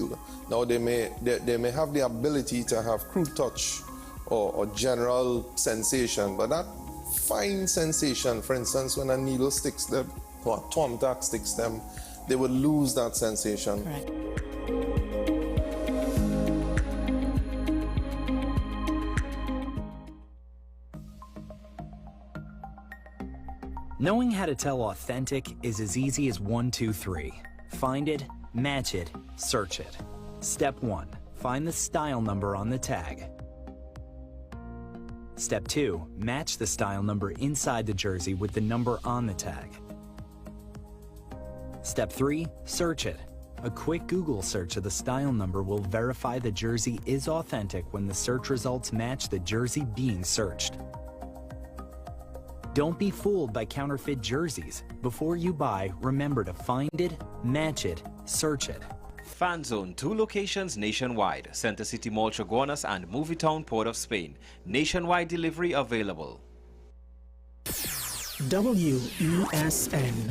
feel. Now they may have the ability to have crude touch or general sensation, but that fine sensation, for instance, when a needle sticks them or a thumbtack sticks them, they would lose that sensation. Correct. Knowing how to tell authentic is as easy as 1, 2, 3. Find it, match it, search it. Step 1. Find the style number on the tag. Step 2. Match the style number inside the jersey with the number on the tag. Step 3. Search it. A quick Google search of the style number will verify the jersey is authentic when the search results match the jersey being searched. Don't be fooled by counterfeit jerseys. Before you buy, remember to find it, match it, search it. Fan Zone, 2 locations nationwide. Center City Mall, Chaguanas and Movietown, Port of Spain. Nationwide delivery available. WESN.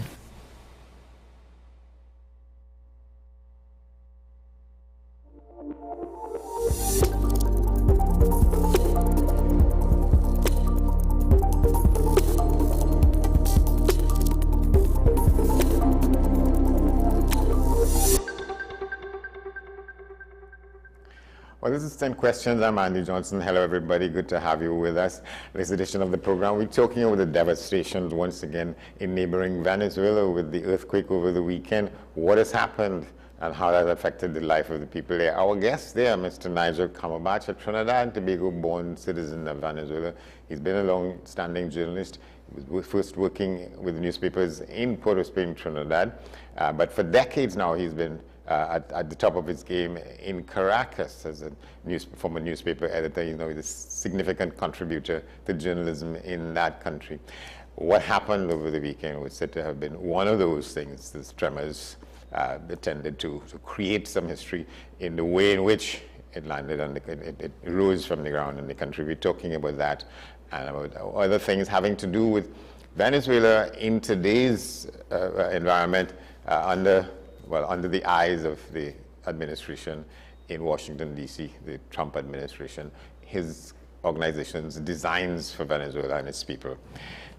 Well, this is 10 Questions. I'm Andy Johnson. Hello, everybody. Good to have you with us. This edition of the program, we're talking about the devastations once again in neighboring Venezuela with the earthquake over the weekend. What has happened and how that affected the life of the people there. Our guest there, Mr. Nigel Cumberbatch, a Trinidad and Tobago-born citizen of Venezuela. He's been a long-standing journalist. He was first working with newspapers in Port of Spain, Trinidad. But for decades now, he's been at the top of his game in Caracas as a former newspaper editor. You know, he's a significant contributor to journalism in that country. What happened over the weekend was said to have been one of those things, these tremors that tended to create some history in the way in which it landed and it rose from the ground in the country. We're talking about that and about other things having to do with Venezuela in today's environment under the eyes of the administration in Washington, D.C., the Trump administration, his organization's designs for Venezuela and its people.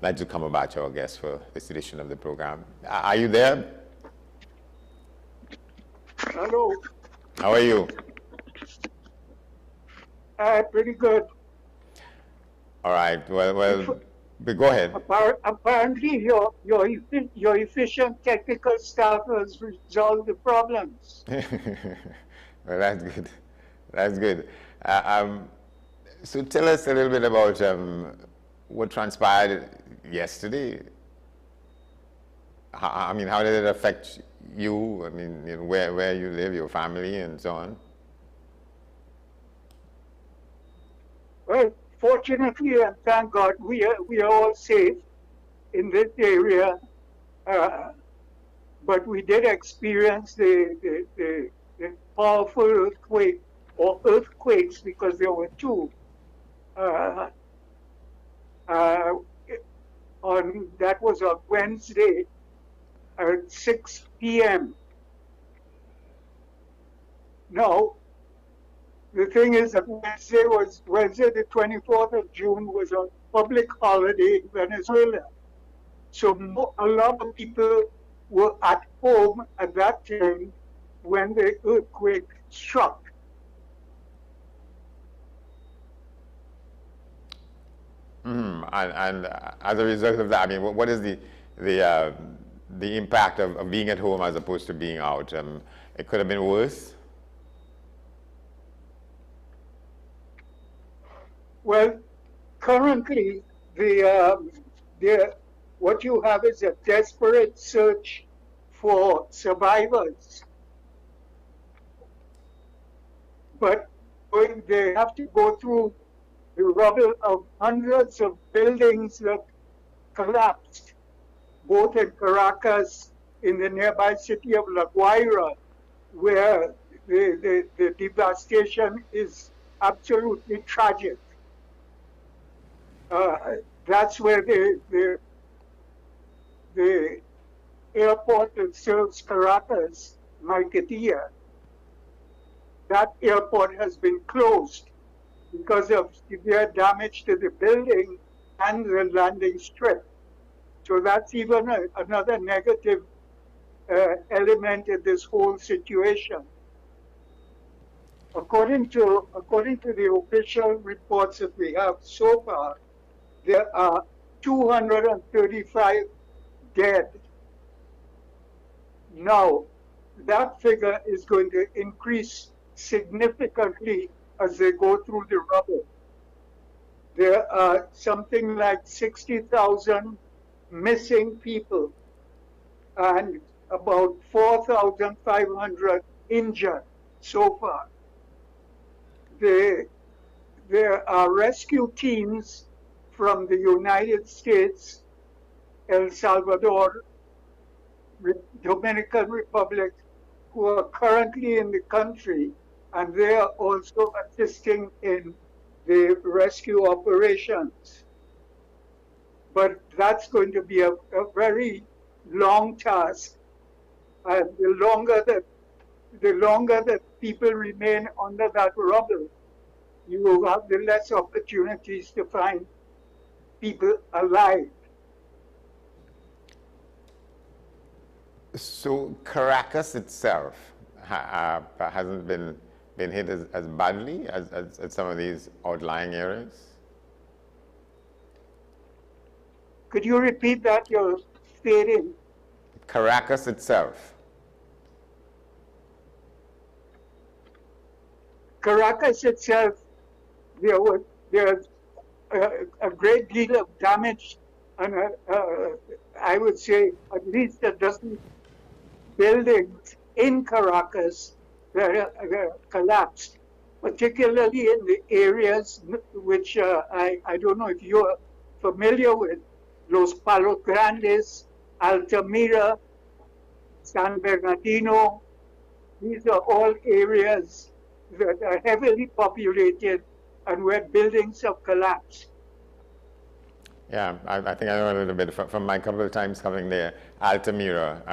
Nigel Cumberbatch, our guest for this edition of the program. Are you there? Hello. How are you? Pretty good. All right. Well, go ahead. Apparently, your efficient technical staff has resolved the problems. Well, that's good. That's good. So tell us a little bit about what transpired yesterday. How did it affect you? I mean, where you live, your family, and so on. Well, fortunately, and thank God, we are all safe in this area. But we did experience the powerful earthquake, or earthquakes, because there were two. That was on Wednesday at 6 p.m. Now, the thing is that Wednesday the 24th of June was a public holiday in Venezuela. So a lot of people were at home at that time when the earthquake struck. And as a result of that, I mean, what is the impact of being at home as opposed to being out? It could have been worse. Well, currently, what you have is a desperate search for survivors. But they have to go through the rubble of hundreds of buildings that collapsed, both in Caracas, in the nearby city of La Guaira, where the devastation is absolutely tragic. That's where the airport that serves Caracas, Maiquetía, that airport has been closed because of severe damage to the building and the landing strip. So that's even another negative element in this whole situation. According to the official reports that we have so far, there are 235 dead. Now, that figure is going to increase significantly as they go through the rubble. There are something like 60,000 missing people and about 4,500 injured so far. There are rescue teams from the United States, El Salvador, Dominican Republic, who are currently in the country, and they are also assisting in the rescue operations. But that's going to be a very long task, and the longer that people remain under that rubble, you will have the less opportunities to find people alive. So Caracas itself hasn't been hit as badly as some of these outlying areas? Could you repeat that? You're stating. Caracas itself. Caracas itself, there's a great deal of damage, and I would say at least a dozen buildings in Caracas that are collapsed, particularly in the areas which I don't know if you're familiar with, Los Palos Grandes, Altamira, San Bernardino. These are all areas that are heavily populated and where buildings have collapsed. Yeah, I think I know a little bit from my couple of times coming there. Altamira,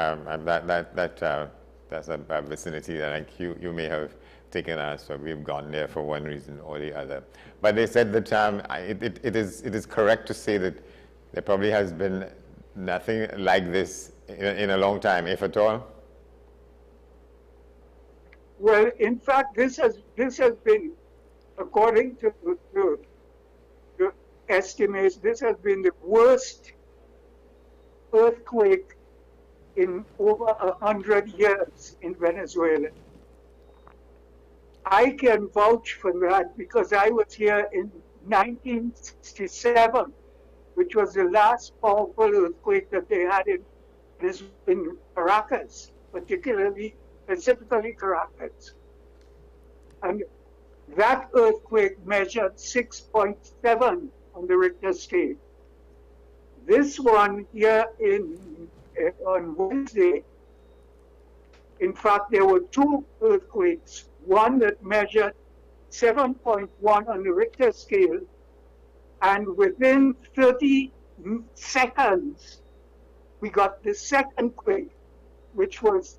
that's a vicinity that like you may have taken us, so we've gone there for one reason or the other. But they said that it is correct to say that there probably has been nothing like this in a long time, if at all. Well, in fact, this has been, according to estimates, this has been the worst earthquake in over 100 years in Venezuela. I can vouch for that because I was here in 1967, which was the last powerful earthquake that they had in Caracas, specifically Caracas. And that earthquake measured 6.7 on the Richter scale. This one here on Wednesday, in fact, there were two earthquakes, one that measured 7.1 on the Richter scale, and within 30 seconds, we got the second quake, which was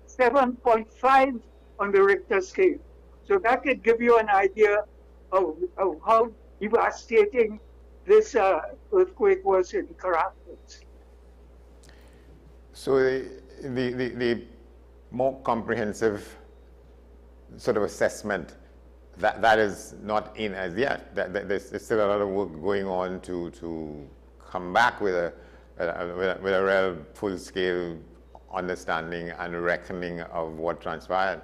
7.5 on the Richter scale. So that could give you an idea of how devastating this earthquake was in Caracas. So the more comprehensive sort of assessment, that is not in as yet. There's still a lot of work going on to come back with a real full-scale understanding and reckoning of what transpired.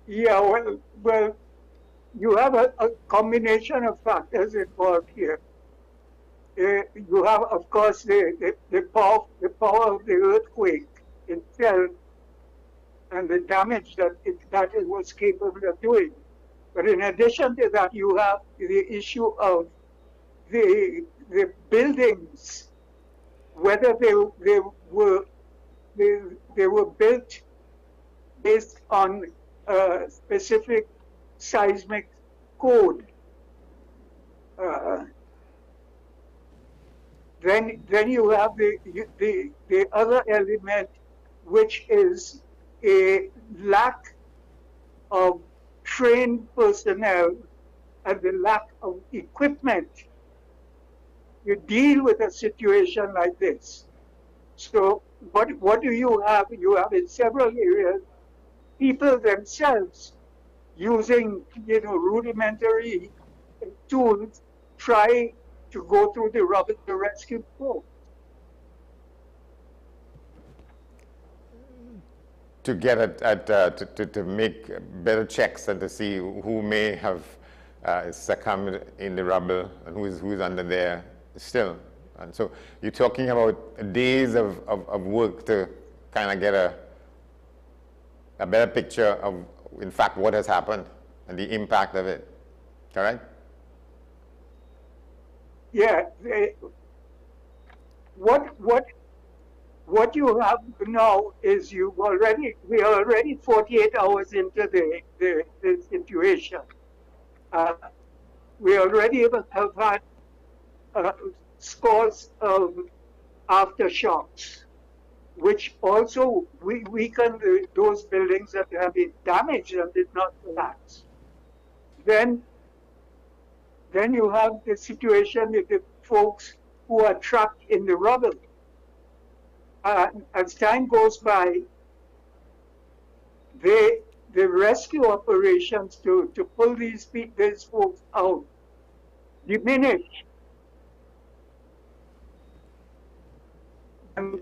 Yeah, well, you have a combination of factors involved here. You have, of course, the power of the earthquake itself and the damage that it was capable of doing. But in addition to that, you have the issue of the buildings, whether they were built based on a specific seismic code. Then you have the other element, which is a lack of trained personnel and the lack of equipment. You deal with a situation like this. So what do you have? You have in several areas people themselves using rudimentary tools try to go through the rubble to rescue folks. To get to make better checks and to see who may have succumbed in the rubble and who's under there still. And so you're talking about days of work to kind of get a better picture of, in fact, what has happened and the impact of it. Correct? Yeah. What you have now is we are already 48 hours into the situation. We already have had scores of aftershocks, which also weaken those buildings that have been damaged and did not collapse. Then you have the situation with the folks who are trapped in the rubble. As time goes by, the rescue operations to pull these folks out diminish. And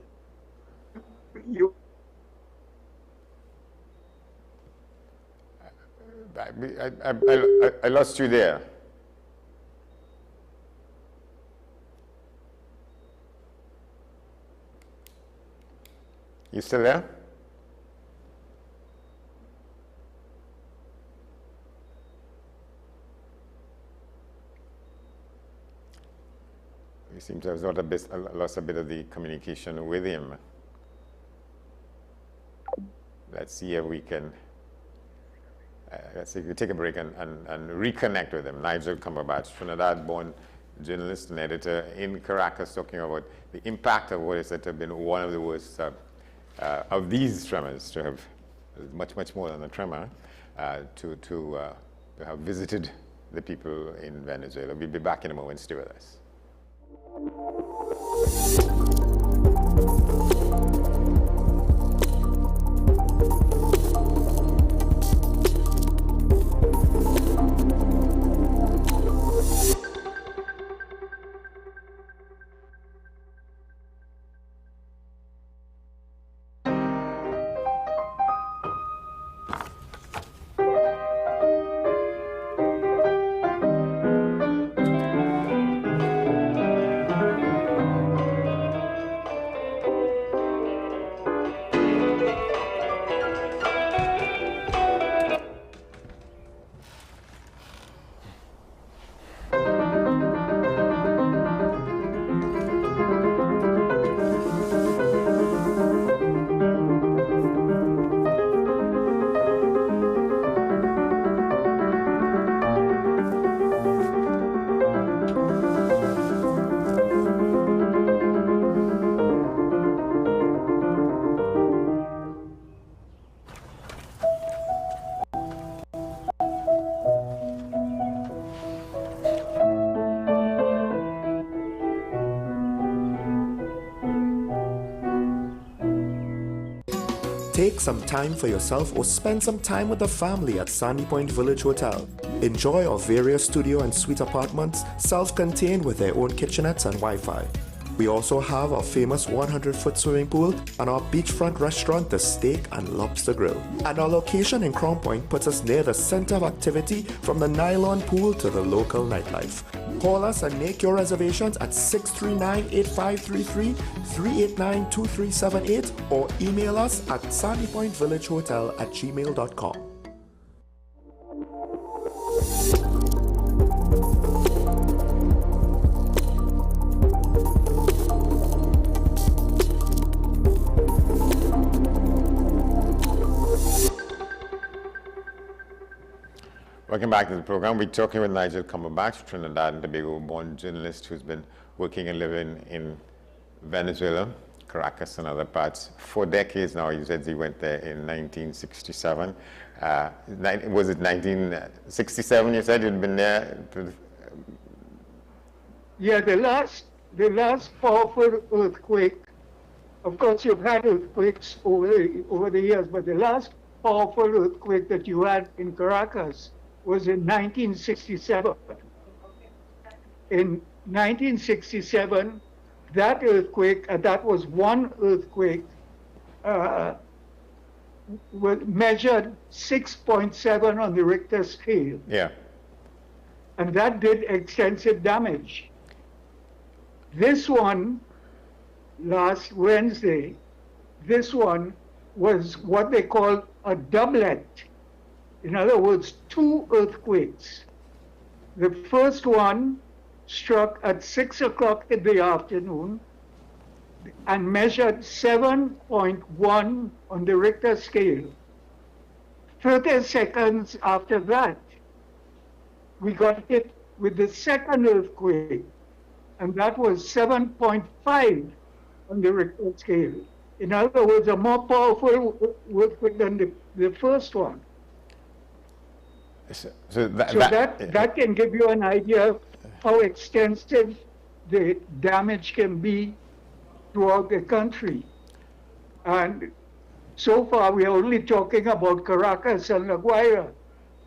I lost you there. You still there? We seem to have lost a bit of the communication with him. Let's see if we can. Let's see if we take a break and reconnect with him. Nigel Cumberbatch, Trinidad-born journalist and editor in Caracas, talking about the impact of what is said to have been one of the worst of these tremors, to have much more than a tremor, to have visited the people in Venezuela. We'll be back in a moment. Stay with us. Take some time for yourself or spend some time with the family at Sandy Point Village Hotel. Enjoy our various studio and suite apartments, self-contained with their own kitchenettes and Wi-Fi. We also have our famous 100-foot swimming pool and our beachfront restaurant, The Steak and Lobster Grill. And our location in Crown Point puts us near the center of activity, from the nylon pool to the local nightlife. Call us and make your reservations at 639-8533, 389-2378, or email us at sandypointvillagehotel@gmail.com. Welcome back to the program. We're talking with Nigel Cumberbatch, Trinidad and Tobago born journalist who's been working and living in Venezuela Caracas and other parts. For decades now, you said you went there in 1967. Was it 1967 you said you'd been there? Yeah, the last powerful earthquake, of course you've had earthquakes over the years, but the last powerful earthquake that you had in Caracas was in 1967. In 1967, that earthquake, that was one earthquake, measured 6.7 on the Richter scale. Yeah. And that did extensive damage. This one, last Wednesday, this one was what they call a doublet. In other words, two earthquakes. The first one struck at 6 o'clock in the afternoon and measured 7.1 on the Richter scale. 30 seconds after that, we got hit with the second earthquake, and that was 7.5 on the Richter scale. In other words, a more powerful earthquake than the first one. So that can give you an idea of how extensive the damage can be throughout the country. And so far, we are only talking about Caracas and La Guaira,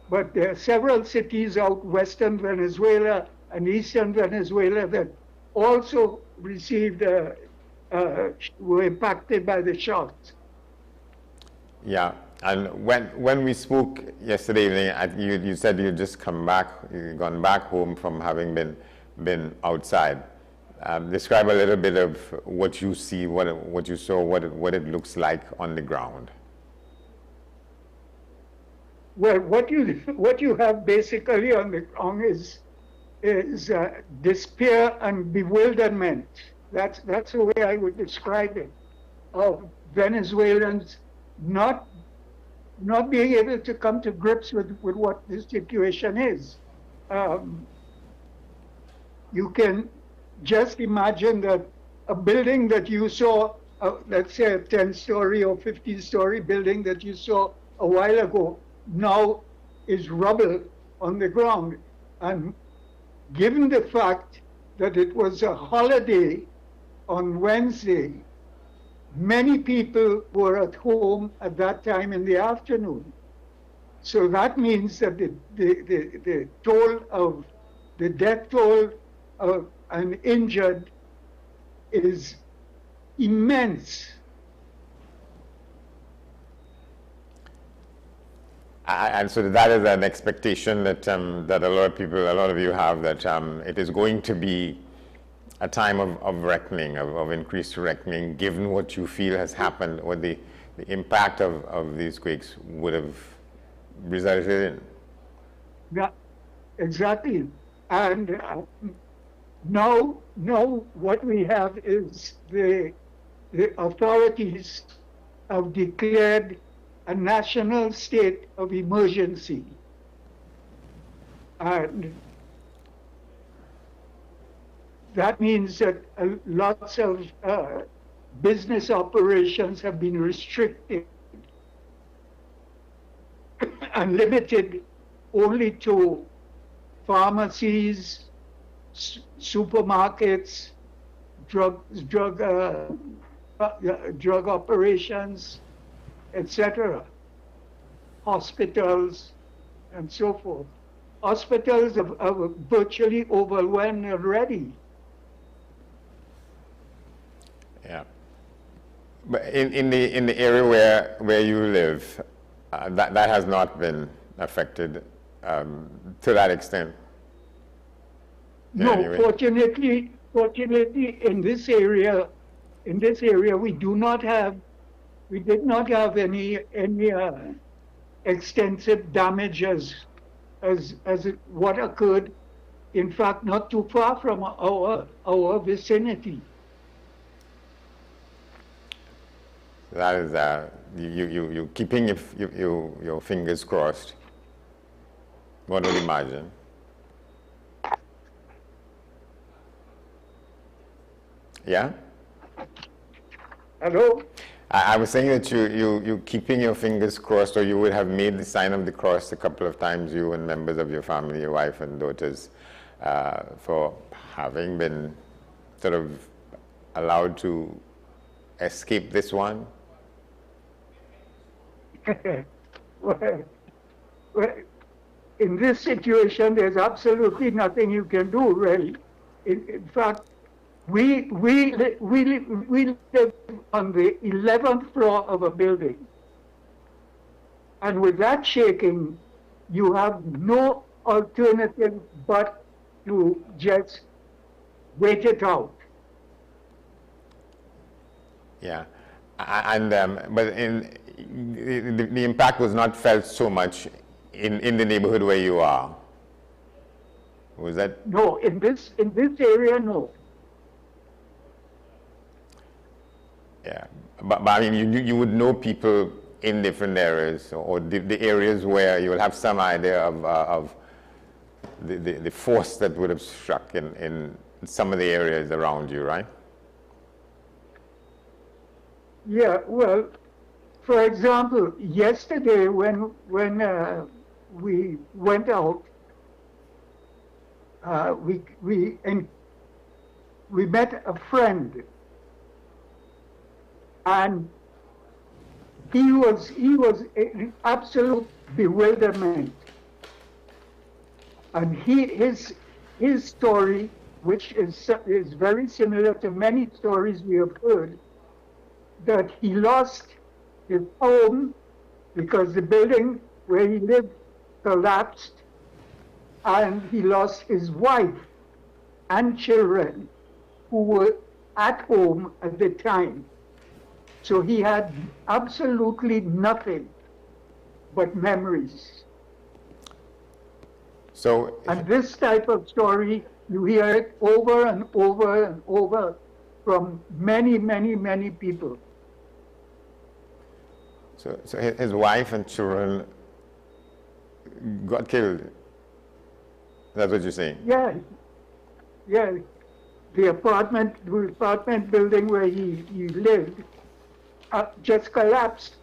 but there are several cities out western Venezuela and eastern Venezuela that also received, were impacted by the shocks. Yeah, and when we spoke yesterday evening, you said you'd just come back, you'd gone back home from having been outside. Describe a little bit of what you see, what you saw, what it looks like on the ground. Well, what you have basically on the ground is despair and bewilderment. That's the way I would describe it. Of Venezuelans not being able to come to grips with what the situation is. You can just imagine that a building that you saw, let's say a 10-story or 15-story building that you saw a while ago, now is rubble on the ground. And given the fact that it was a holiday on Wednesday, many people were at home at that time in the afternoon. So that means that the death toll of an injured is immense. And so that is an expectation that that a lot of you have, that it is going to be a time of reckoning, of increased reckoning, given what you feel has happened, what the impact of these quakes would have resulted in. Yeah, exactly. And now what we have is the authorities have declared a national state of emergency. And that means that lots of business operations have been restricted and limited only to pharmacies, supermarkets, drug operations, etc., hospitals, and so forth. Hospitals are virtually overwhelmed already. Yeah, but in the area where you live, that has not been affected to that extent. No, anyway. fortunately, in this area, we did not have any extensive damage as what occurred, in fact, not too far from our vicinity. That is you keeping your fingers crossed. One would imagine. Yeah. Hello? I was saying that you keeping your fingers crossed, or you would have made the sign of the cross a couple of times, you and members of your family, your wife and daughters, for having been sort of allowed to escape this one. well, in this situation, there's absolutely nothing you can do, really. In fact, we live on the 11th floor of a building. And with that shaking, you have no alternative but to just wait it out. Yeah, and but the impact was not felt so much in the neighborhood where you are. Was that? No, in this area, no. Yeah, but I mean, you would know people in different areas, or the areas where you will have some idea of the force that would have struck in some of the areas around you, right? Yeah, well, for example, yesterday when we went out, we met a friend, and he was in absolute bewilderment, and his story, which is very similar to many stories we have heard, that he lost his home because the building where he lived collapsed, and he lost his wife and children who were at home at the time. So he had absolutely nothing but memories. So, and this type of story, you hear it over and over and over from many, many, many people. So his wife and children got killed. That's what you're saying? Yeah, yeah. The apartment building where he lived just collapsed.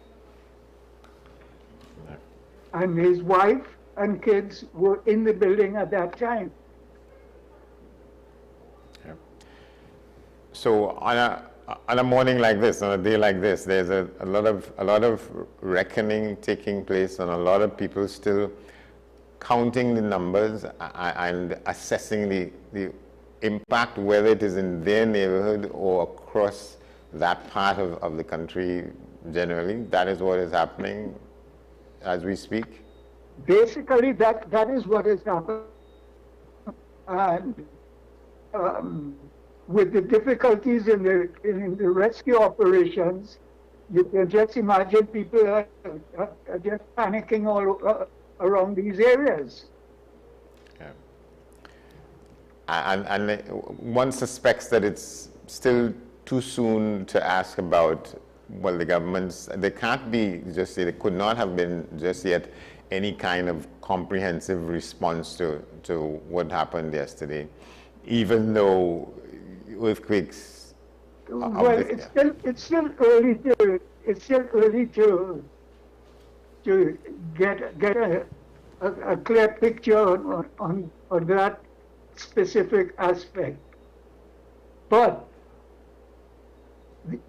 And his wife and kids were in the building at that time. Yeah. So on a morning like this, on a day like this, there's a lot of reckoning taking place, and a lot of people still counting the numbers and assessing the impact, whether it is in their neighborhood or across that part of the country generally. That is what is happening as we speak. Basically, that is what is happening. And with the difficulties in the rescue operations, you can just imagine people are just panicking all around these areas. Yeah. And one suspects that it's still too soon to ask about, well, the governments, they can't be just, they could not have been just yet any kind of comprehensive response to what happened yesterday, even though earthquakes. Well, it's still early to get a clear picture on that specific aspect. But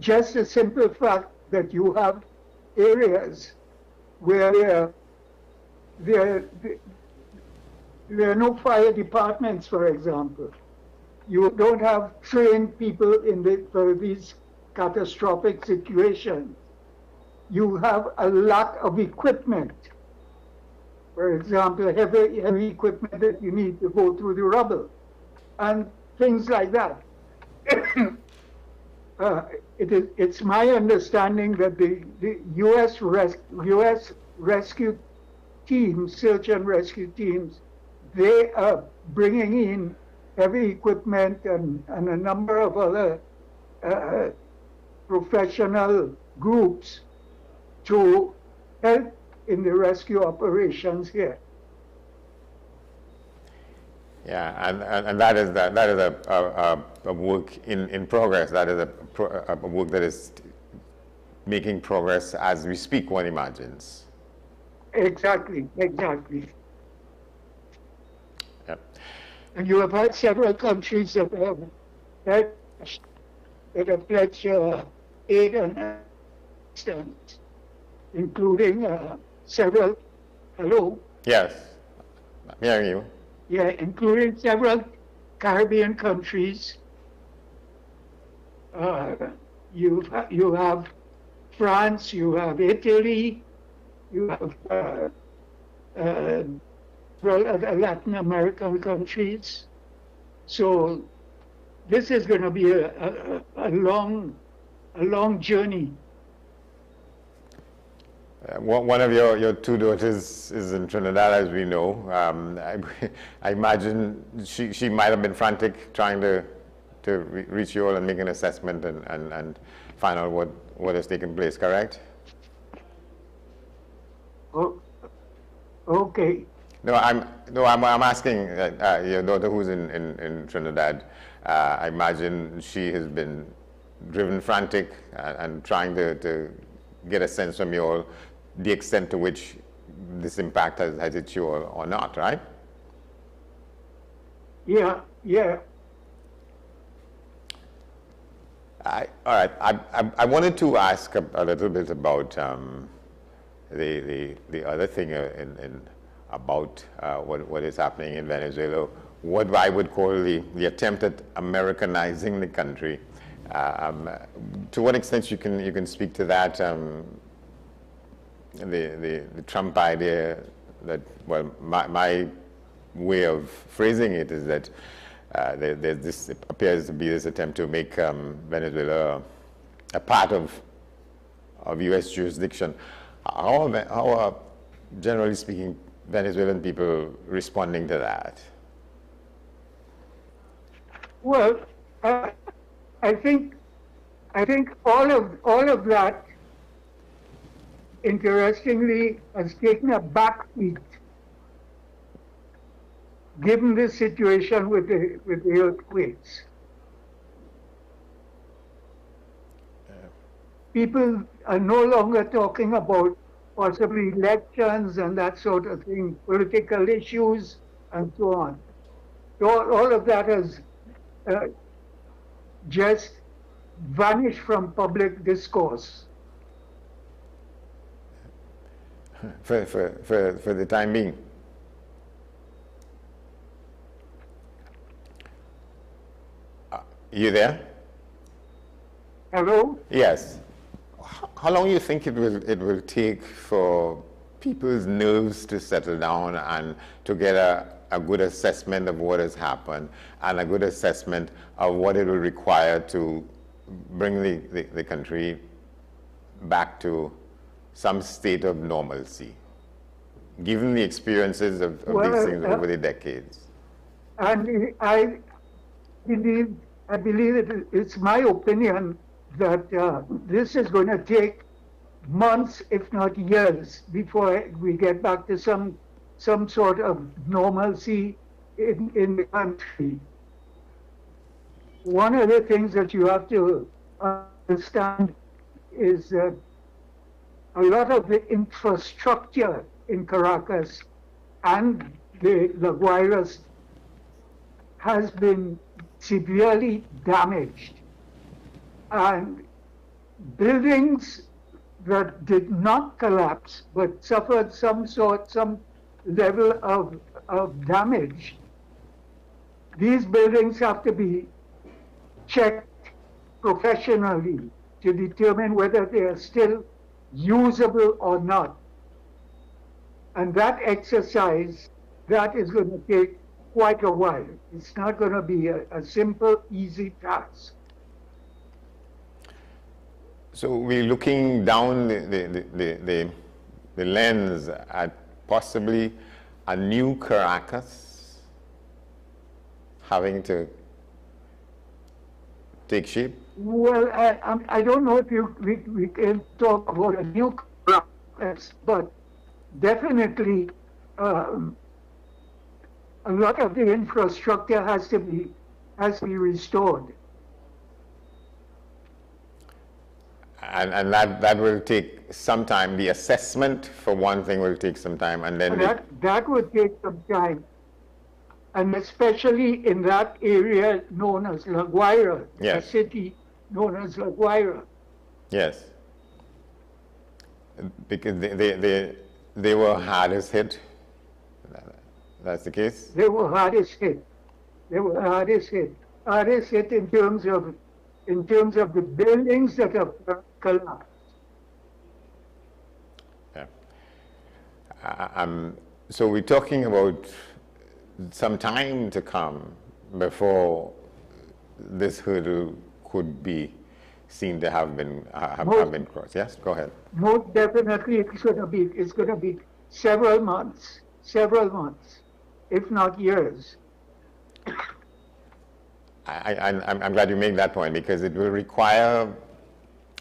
just the simple fact that you have areas where there are no fire departments, for example. You don't have trained people for these catastrophic situations. You have a lack of equipment. For example, heavy equipment that you need to go through the rubble and things like that. It's my understanding that the U.S. rescue teams, search and rescue teams, they are bringing in heavy equipment and a number of other professional groups to help in the rescue operations here. Yeah, and that is a work in progress. That is a work that is making progress as we speak, one imagines. Exactly, exactly. Yep. And you have had several countries that have pledged aid and assistance, including several, hello? Yes, I'm hearing you. Yeah, including several Caribbean countries. You have France, you have Italy, you have several other Latin American countries. So this is going to be a long journey. One of your two daughters is in Trinidad, as we know. I imagine she might have been frantic trying to reach you all and make an assessment and find out what has taken place, correct? Oh, okay. No, I'm asking your daughter who's in Trinidad. I imagine she has been driven frantic and trying to get a sense from you all the extent to which this impact has hit you or not, right? Yeah. All right. I wanted to ask a little bit about the other thing about what is happening in Venezuela, what I would call the attempt at Americanizing the country. To what extent you can speak to that? The Trump idea that, well, my way of phrasing it is that this appears to be this attempt to make Venezuela a part of U.S. jurisdiction. How are, generally speaking, Venezuelan people responding to that? Well, I think all of that, interestingly, has taken a backseat given the situation with the earthquakes. People are no longer talking about possibly elections and that sort of thing, political issues and so on. All of that has just vanished from public discourse. For the time being. You there? Hello? Yes. How long do you think it will take for people's nerves to settle down and to get a good assessment of what has happened and a good assessment of what it will require to bring the country back to some state of normalcy, given the experiences of these things over the decades? And I believe it's my opinion that this is going to take months, if not years, before we get back to some sort of normalcy in the country. One of the things that you have to understand is that a lot of the infrastructure in Caracas and the La Guaira has been severely damaged. And buildings that did not collapse but suffered some level of damage, these buildings have to be checked professionally to determine whether they are still usable or not. And that exercise, that is going to take quite a while. It's not going to be a simple, easy task. So we're looking down the lens at possibly a new Caracas having to take shape? Well, I don't know if we can talk about a new Caracas, but definitely a lot of the infrastructure has to be restored. And that will take some time. The assessment, for one thing, will take some time, and then that would take some time, and especially in that area known as La Guaira, yes. a city known as La Guaira. Yes, because they were hardest hit. That's the case. They were hardest hit. They were hardest hit. Hardest hit in terms of the buildings that have collapsed. Yeah. So we're talking about some time to come before this hurdle could be seen to have been crossed. Yes, go ahead. Most definitely, it's going to be several months, if not years. I'm glad you make that point, because it will require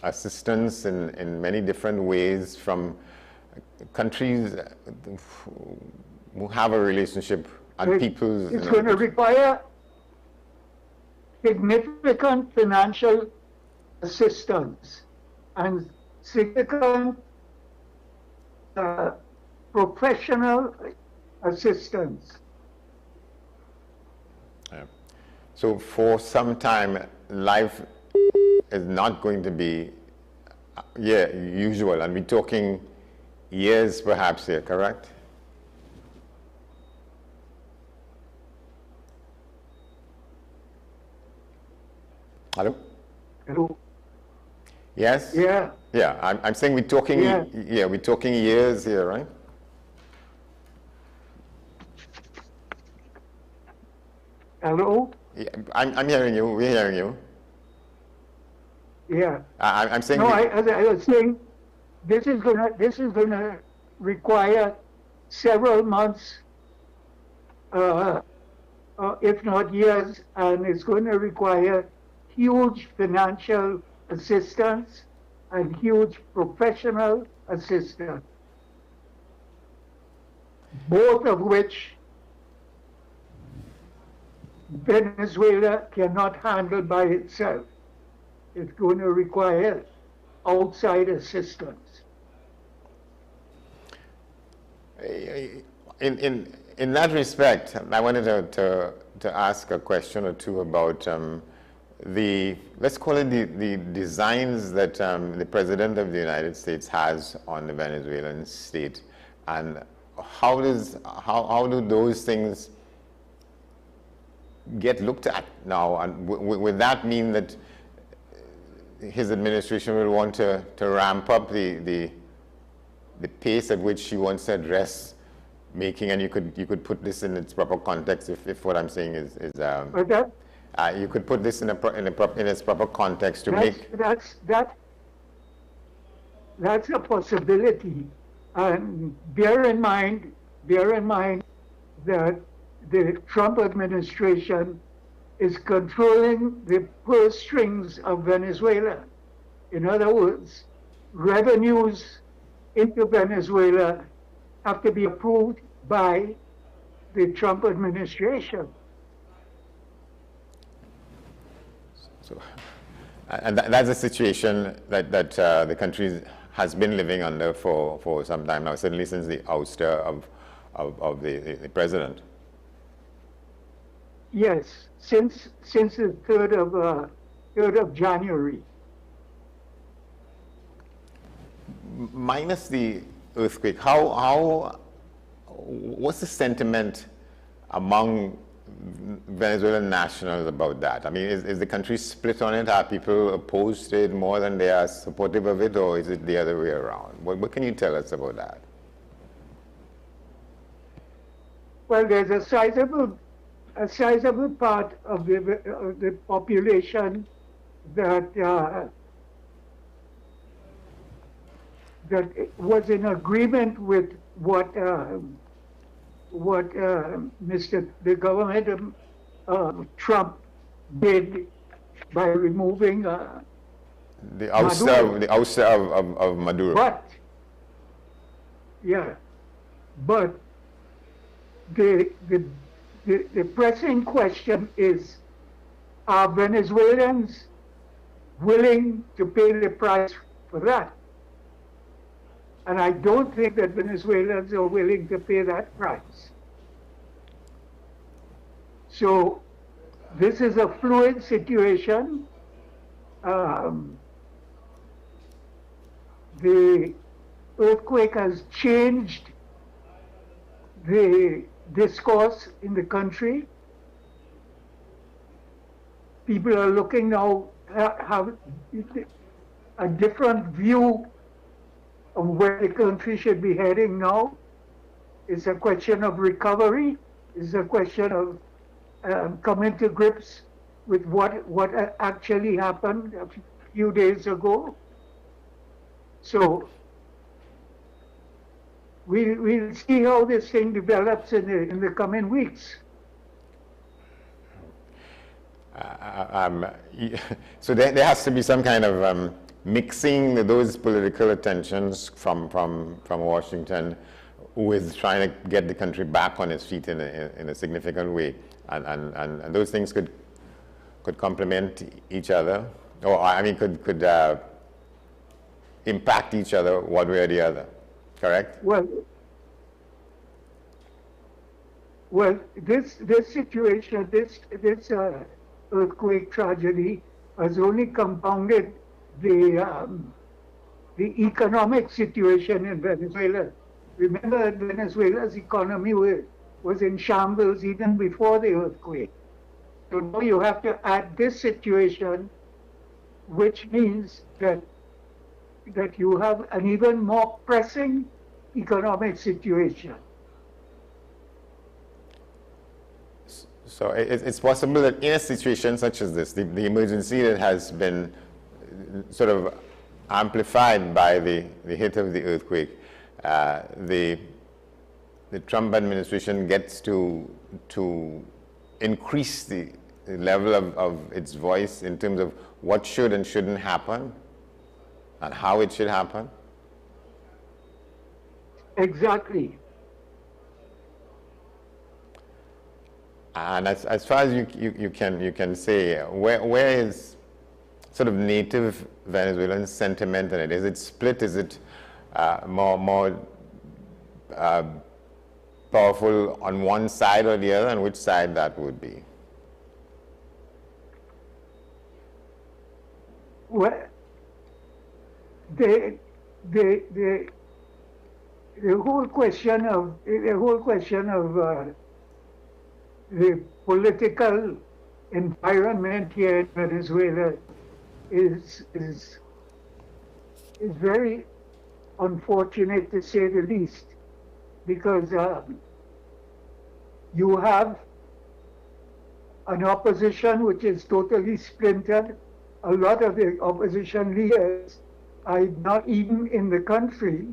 assistance in many different ways from countries who have a relationship and peoples. It's going to require significant financial assistance and significant professional assistance. Yeah. So for some time, life is not going to be usual, and we're talking years perhaps here, correct? Hello? Hello? Yes? Yeah. Yeah, I'm saying we're talking, we're talking years here, right? Hello? Yeah, I'm hearing you, we're hearing you. Yeah. I'm saying... No, as I was saying, this is gonna require several months, if not years, and it's going to require huge financial assistance and huge professional assistance, both of which Venezuela cannot handle by itself. It's going to require outside assistance. In that respect, I wanted to ask a question or two about let's call it the designs that the President of the United States has on the Venezuelan state, and how do those things get looked at now? And would that mean that his administration will want to ramp up the pace at which he wants to address making, and you could put this in its proper context if what I'm saying is you could put this in its proper context to make... That's a possibility. And bear in mind that the Trump administration is controlling the purse strings of Venezuela. In other words, revenues into Venezuela have to be approved by the Trump administration. So, and that's a situation that the country has been living under for some time now, certainly since the ouster of the president. Yes, since the 3rd of January. Minus the earthquake, what's the sentiment among Venezuelan nationals about that? I mean, is the country split on it? Are people opposed to it more than they are supportive of it, or is it the other way around? What can you tell us about that? Well, there's a sizable part of the population that was in agreement with what the government of Trump did by removing the ouster of Maduro. But the pressing question is, are Venezuelans willing to pay the price for that. And I don't think that Venezuelans are willing to pay that price. So this is a fluid situation. The earthquake has changed the discourse in the country. People are looking now, have a different view of where the country should be heading now. It's a question of recovery. It's a question of coming to grips with what actually happened a few days ago. So we'll see how this thing develops in the coming weeks. So there has to be some kind of mixing those political attentions from Washington with trying to get the country back on its feet in a significant way, and those things could complement each other, or I mean could impact each other one way or the other. Correct? Well, this situation, this earthquake tragedy has only compounded the economic situation in Venezuela. Remember, Venezuela's economy was in shambles even before the earthquake. So now you have to add this situation, which means that you have an even more pressing economic situation. So it's possible that in a situation such as this, the emergency that has been sort of amplified by the hit of the earthquake, the Trump administration gets to increase the level of its voice in terms of what should and shouldn't happen and how it should happen? Exactly. And as far as you can say, where is sort of native Venezuelan sentiment in it? Is it split? Is it more powerful on one side or the other, and which side that would be? Well, the whole question of the political environment here in Venezuela is very unfortunate, to say the least, because you have an opposition which is totally splintered. A lot of the opposition leaders are not even in the country,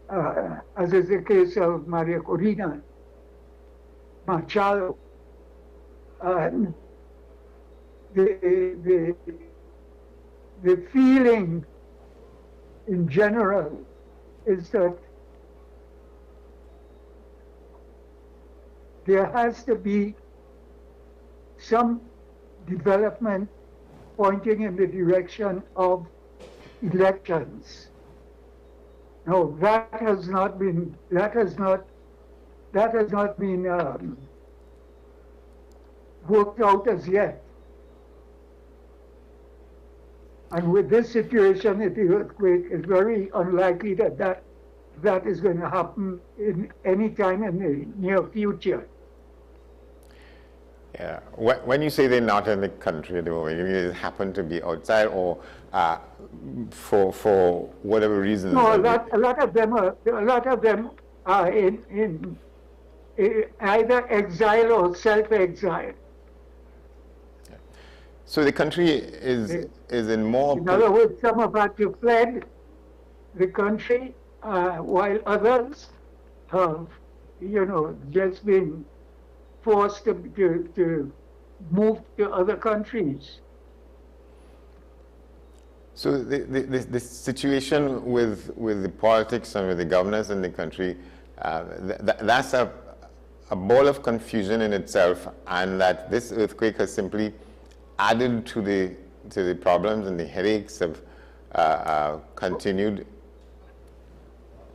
as is the case of Maria Corina Machado. The feeling in general is that there has to be some development pointing in the direction of elections. No, that has not been worked out as yet. And with this situation at the earthquake, it's very unlikely that is going to happen in any time in the near future. Yeah. When you say they're not in the country at the moment, you mean they happen to be outside, or for whatever reason? No, a lot of them are in either exile or self-exile. So the country is in more. In other words, some have had to fled the country, while others have, just been forced to move to other countries. So the situation with the politics and with the governance in the country, that's a ball of confusion in itself, and that this earthquake has simply added to the problems and the headaches of continued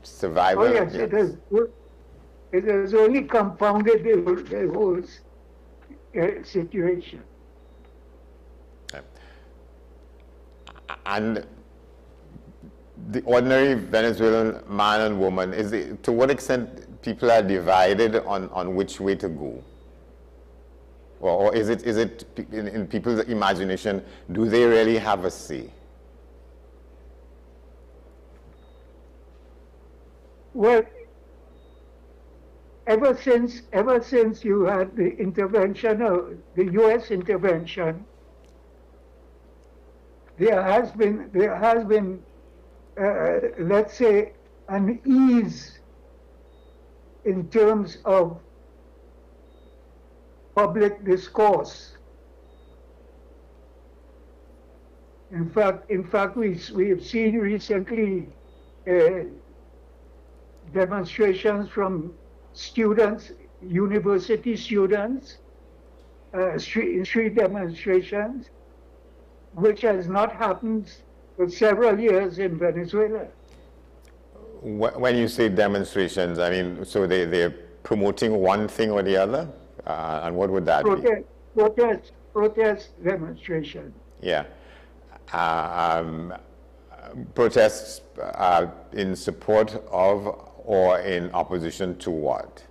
survival? Oh yes, it has only compounded the whole situation. And the ordinary Venezuelan man and woman, to what extent people are divided on which way to go? Or is it in people's imagination, do they really have a say? Well, ever since you had the intervention, the U.S. intervention, there has been let's say, an ease in terms of public discourse. In fact, we have seen recently demonstrations from students, university students, street demonstrations, which has not happened for several years in Venezuela. When you say demonstrations, I mean, so they're promoting one thing or the other? And what would that be? Protest demonstration. Yeah. Protests in support of or in opposition to what?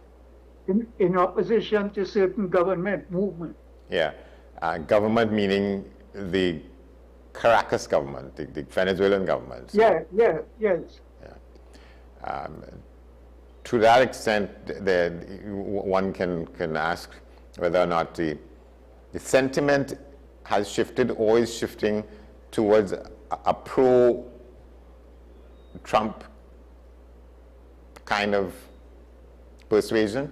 In opposition to certain government movement. Yeah. Government meaning the Caracas government, the Venezuelan government. So, yes. Yeah. To that extent, one can ask whether or not the sentiment has shifted or is shifting towards a pro-Trump kind of persuasion?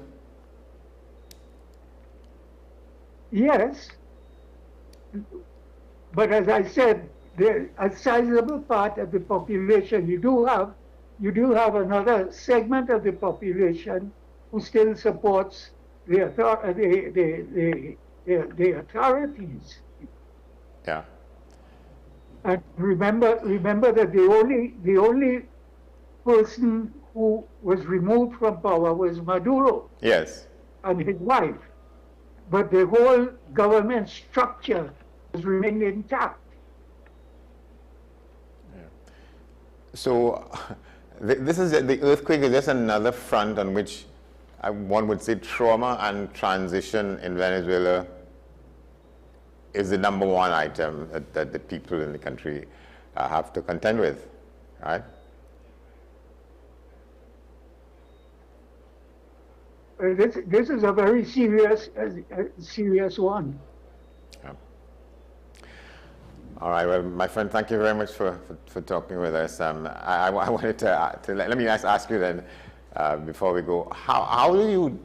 Yes. But as I said, a sizable part of the population, you do have another segment of the population who still supports the authorities. Yeah. And remember that the only person who was removed from power was Maduro. Yes. And his wife. But the whole government structure has remained intact. Yeah. So this is the earthquake is just another front on which one would say trauma and transition in Venezuela is the number one item that the people in the country have to contend with, right? This is a very serious one. Yeah. All right, well, my friend, thank you very much for talking with us. I wanted to let me ask you then, before we go, how do you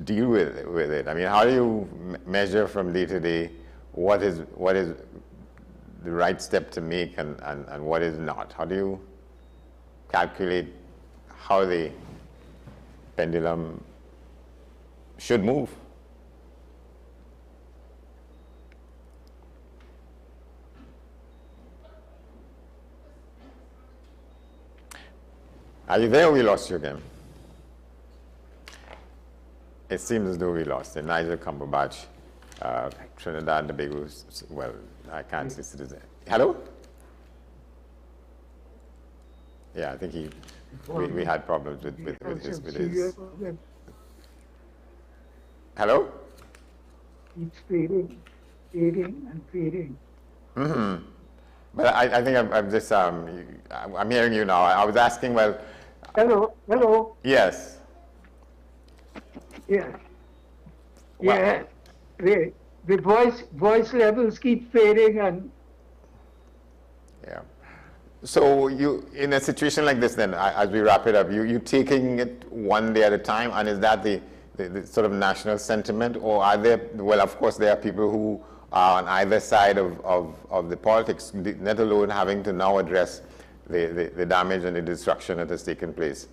deal with it? I mean, how do you measure from day to day what is the right step to make and what is not? How do you calculate how the pendulum should move? Are you there or we lost you again? It seems as though we lost it. Nigel Cumberbatch, Trinidad and Tobago, well, I can't say citizen. Hello? Yeah, I think we had problems with his. Hello? It's fading and fading. Mm-hmm. But I think I'm just, I'm hearing you now. I was asking, well. Hello? Yes. Yeah. Well, Yeah. The voice levels keep fading and. Yeah. So you, in a situation like this then, as we wrap it up, you taking it one day at a time, and is that the sort of national sentiment, or are there, well, of course there are people who are on either side of the politics, let alone having to now address the damage and the destruction that has taken place?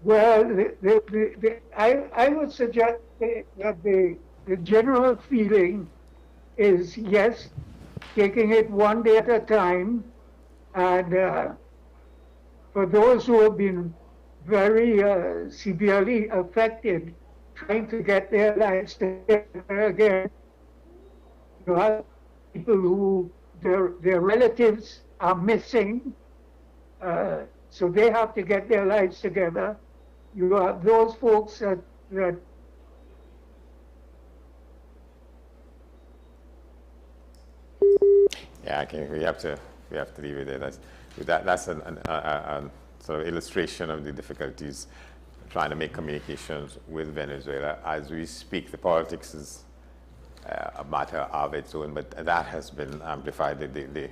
Well, I would suggest that the general feeling is, yes, taking it one day at a time. And for those who have been very severely affected, trying to get their lives together again, you have people who their relatives are missing, so they have to get their lives together. You have those folks that Yeah, I think we have to leave it there. That's a sort of illustration of the difficulties trying to make communications with Venezuela. As we speak, the politics is a matter of its own, but that has been amplified. The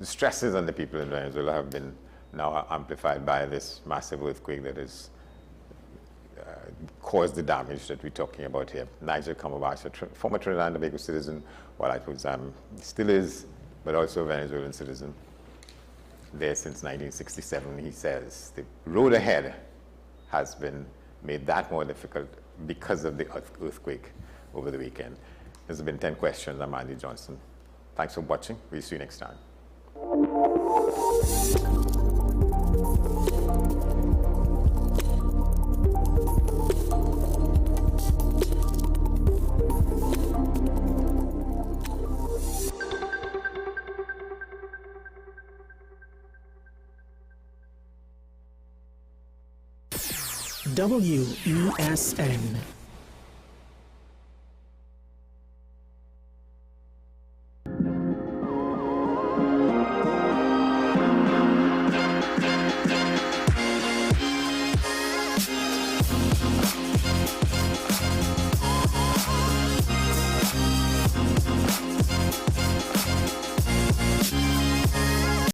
stresses on the people in Venezuela have been now amplified by this massive earthquake that has caused the damage that we're talking about here. Nigel Cumberbatch, a former Trinidad and Tobago citizen, while I was, still is, but also a Venezuelan citizen, there since 1967. He says the road ahead has been made that more difficult because of the earthquake over the weekend. This has been 10 Questions. I'm Andy Johnson. Thanks for watching. We'll see you next time. WESN